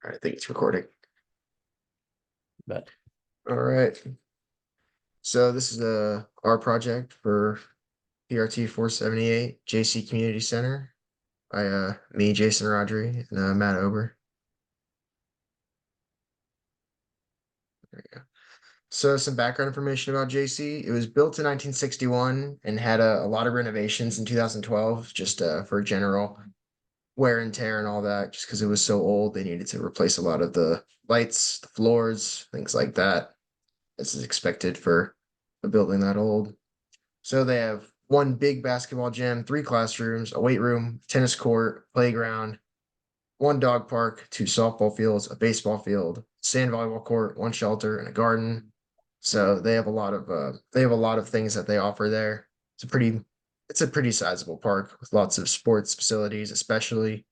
I think it's recording. But All right. So this is our project for PRT 478 JC Community Center by me, Jason Rodri, and Matt Ober. There you go. So some background information about JC. It was built in 1961 and had a lot of renovations in 2012, just for general wear and tear and all that. Just because it was so old, they needed to replace a lot of the lights, the floors, things like that. This is expected for a building that old. So they have one big basketball gym, three classrooms, a weight room, tennis court, playground, one dog park, two softball fields, a baseball field, sand volleyball court, one shelter, and a garden. So they have a lot of things that they offer there. It's a pretty sizable park with lots of sports facilities, especially.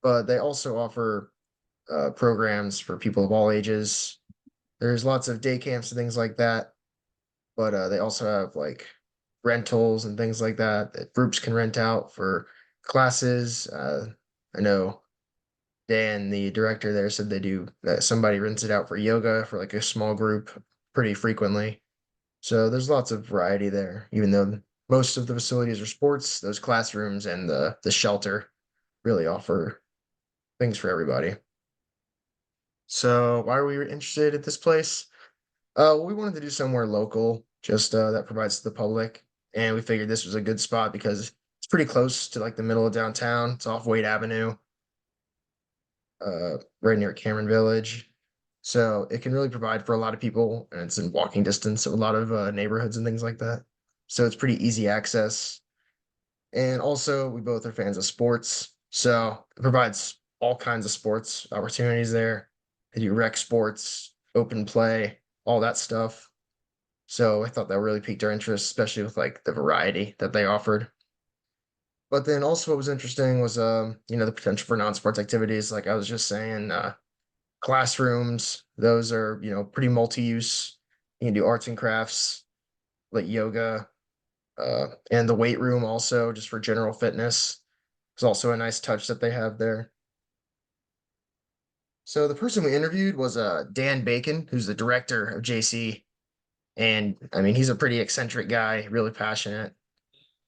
But they also offer programs for people of all ages. There's lots of day camps and things like that. But they also have like rentals and things like that that groups can rent out for classes. I know Dan, the director there, said they do that. Somebody rents it out for yoga for like a small group pretty frequently. So there's lots of variety there. Even though most of the facilities are sports, those classrooms and the shelter really offer things for everybody. So why are we interested at this place? We wanted to do somewhere local, just that provides to the public, and we figured this was a good spot because it's pretty close to like the middle of downtown. It's off Wade Avenue, right near Cameron Village, so it can really provide for a lot of people, and it's in walking distance of a lot of neighborhoods and things like that. So it's pretty easy access, and also we both are fans of sports, so it provides all kinds of sports opportunities there. They do rec sports, open play, all that stuff. So I thought that really piqued our interest, especially with like the variety that they offered. But then also what was interesting was the potential for non-sports activities. Like I was just saying, classrooms, those are, pretty multi-use. You can do arts and crafts, like yoga, and the weight room also just for general fitness. It's also a nice touch that they have there. So the person we interviewed was Dan Bacon, who's the director of JC. And I mean, he's a pretty eccentric guy, really passionate.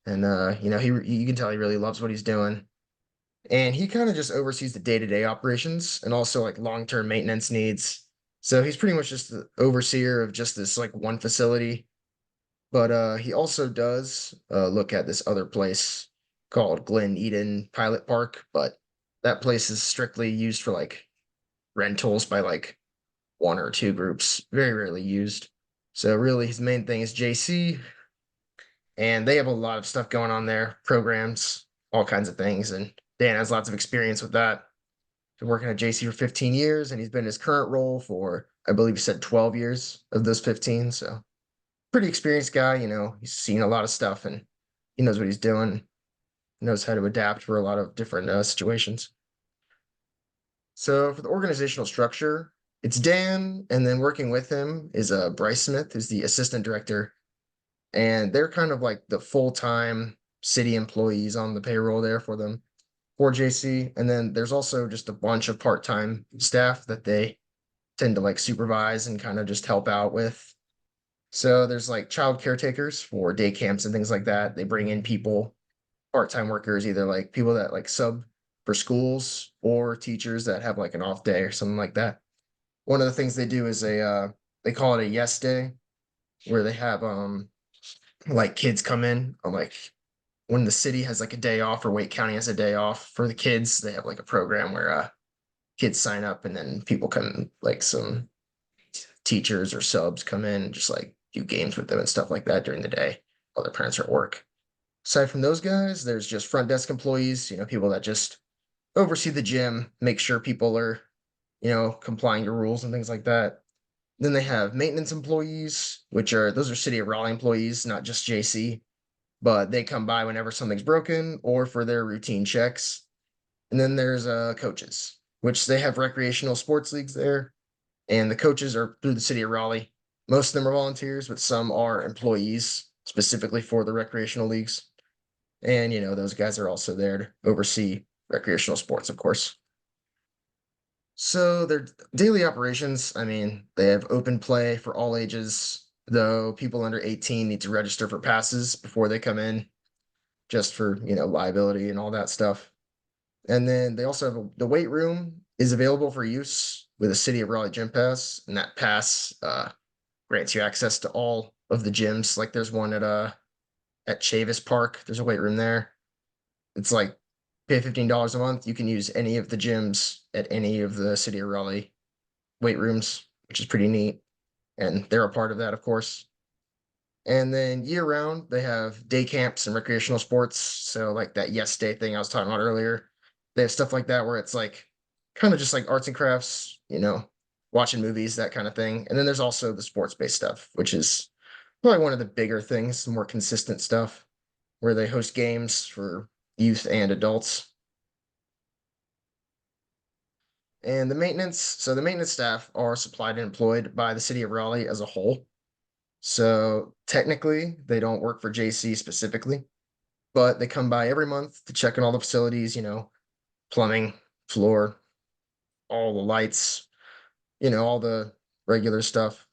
And he you can tell he really loves what he's doing. And he kind of just oversees the day-to-day operations and also like long-term maintenance needs. So he's pretty much just the overseer of just this like one facility. But he also does look at this other place called Glen Eden Pilot Park, but that place is strictly used for like rentals by like one or two groups, very rarely used. So really his main thing is JC, and they have a lot of stuff going on there, programs, all kinds of things. And Dan has lots of experience with that. Been working at JC for 15 years, and he's been in his current role for, I believe he said 12 years of those 15. So pretty experienced guy, he's seen a lot of stuff and he knows what he's doing, knows how to adapt for a lot of different situations. So for the organizational structure, it's Dan, and then working with him is Bryce Smith, who's the assistant director, and they're kind of like the full-time city employees on the payroll there for them for JC. And then there's also just a bunch of part-time staff that they tend to like supervise and kind of just help out with. So there's like child caretakers for day camps and things like that. They bring in people, part-time workers, either like people that like sub for schools or teachers that have like an off day or something like that. One of the things they do is they call it a yes day, where they have like kids come in on like when the city has like a day off or Wake County has a day off for the kids. They have like a program where kids sign up, and then people come, like some teachers or subs come in and just like do games with them and stuff like that during the day while their parents are at work. Aside from those guys, there's just front desk employees, people that just oversee the gym, make sure people are, complying to rules and things like that. Then they have maintenance employees, which are those are City of Raleigh employees, not just JC, but they come by whenever something's broken or for their routine checks. And then there's coaches, which they have recreational sports leagues there, and the coaches are through the City of Raleigh. Most of them are volunteers, but some are employees specifically for the recreational leagues. And those guys are also there to oversee recreational sports, of course. So their daily operations, I mean, they have open play for all ages, though people under 18 need to register for passes before they come in, just for, liability and all that stuff. And then they also have the weight room is available for use with a City of Raleigh gym pass, and that pass grants you access to all of the gyms. Like there's one at Chavis Park. There's a weight room there. It's like pay $15 a month. You can use any of the gyms at any of the City of Raleigh weight rooms, which is pretty neat. And they're a part of that, of course. And then year round, they have day camps and recreational sports. So, like that Yes Day thing I was talking about earlier, they have stuff like that where it's like kind of just like arts and crafts, watching movies, that kind of thing. And then there's also the sports based stuff, which is probably one of the bigger things, more consistent stuff, where they host games for youth and adults. And the maintenance staff are supplied and employed by the city of Raleigh as a whole. So technically, they don't work for JC specifically, but they come by every month to check on all the facilities, plumbing, floor, all the lights, all the regular stuff.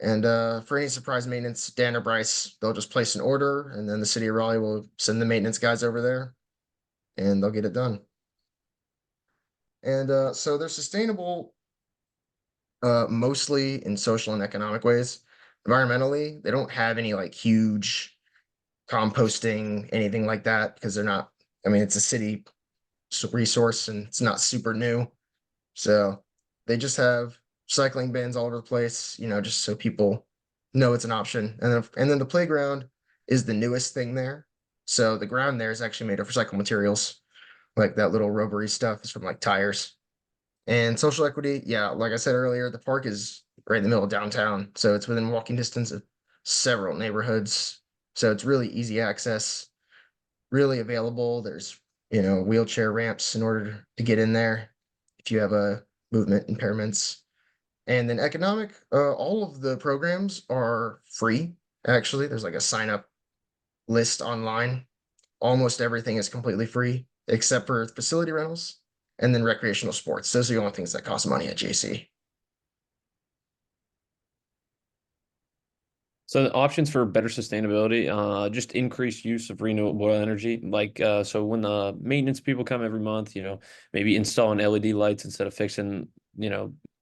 And for any surprise maintenance, Dan or Bryce, they'll just place an order, and then the city of Raleigh will send the maintenance guys over there, and they'll get it done. And so they're sustainable mostly in social and economic ways. Environmentally, they don't have any like huge composting, anything like that, because they're not, I mean, it's a city resource and it's not super new. So they just have cycling bins all over the place, just so people know it's an option. And then the playground is the newest thing there. So the ground there is actually made of recycled materials, like that little rubbery stuff is from like tires. And social equity, yeah, like I said earlier, the park is right in the middle of downtown, so it's within walking distance of several neighborhoods. So it's really easy access, really available. There's, wheelchair ramps in order to get in there if you have a movement impairments. And then economic, all of the programs are free. Actually, there's like a sign up list online. Almost everything is completely free except for facility rentals and then recreational sports. Those are the only things that cost money at JC. So the options for better sustainability, just increased use of renewable energy. Like, so when the maintenance people come every month, maybe installing LED lights instead of fixing,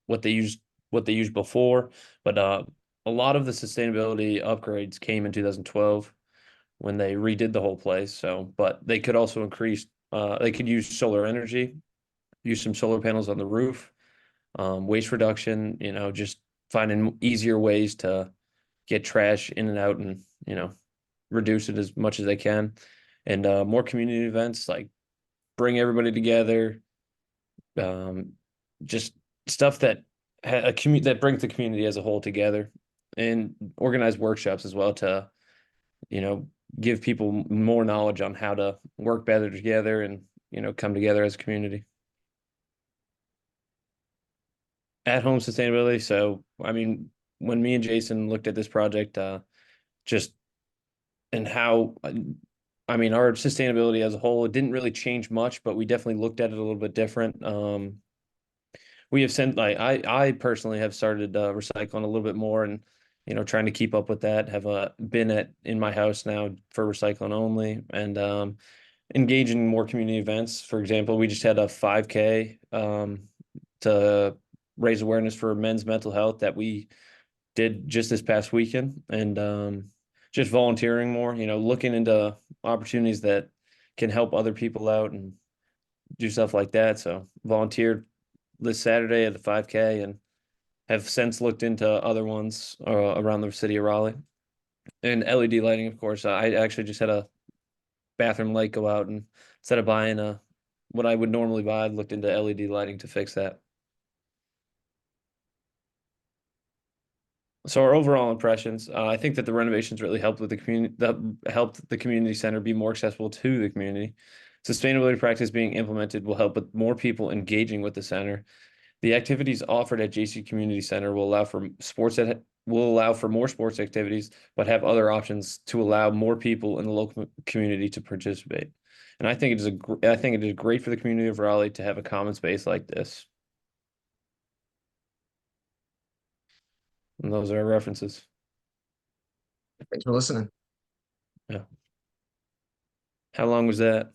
what they used before. But a lot of the sustainability upgrades came in 2012 when they redid the whole place. So, but they could also increase, they could use solar energy, use some solar panels on the roof, waste reduction, just finding easier ways to get trash in and out and reduce it as much as they can, and more community events, like bring everybody together, um, just stuff that that brings the community as a whole together, and organize workshops as well to you know give people more knowledge on how to work better together and come together as a community. At home sustainability, so I mean, when me and Jason looked at this project, just and how I mean, our sustainability as a whole, it didn't really change much, but we definitely looked at it a little bit different. We have sent like I personally have started recycling a little bit more, and trying to keep up with that. Have been at in my house now for recycling only, and engage in more community events. For example, we just had a 5K to raise awareness for men's mental health that we did just this past weekend, and just volunteering more, looking into opportunities that can help other people out and do stuff like that. So volunteered this Saturday at the 5K and have since looked into other ones around the city of Raleigh. And LED lighting, of course. I actually just had a bathroom light go out, and instead of buying what I would normally buy, I looked into LED lighting to fix that. So our overall impressions, I think that the renovations really helped with the community, that helped the community center be more accessible to the community. Sustainability practice being implemented will help with more people engaging with the center. The activities offered at JC Community Center will allow for more sports activities, but have other options to allow more people in the local community to participate. And I think it is great for the community of Raleigh to have a common space like this. And those are our references. Thanks for listening. Yeah. How long was that?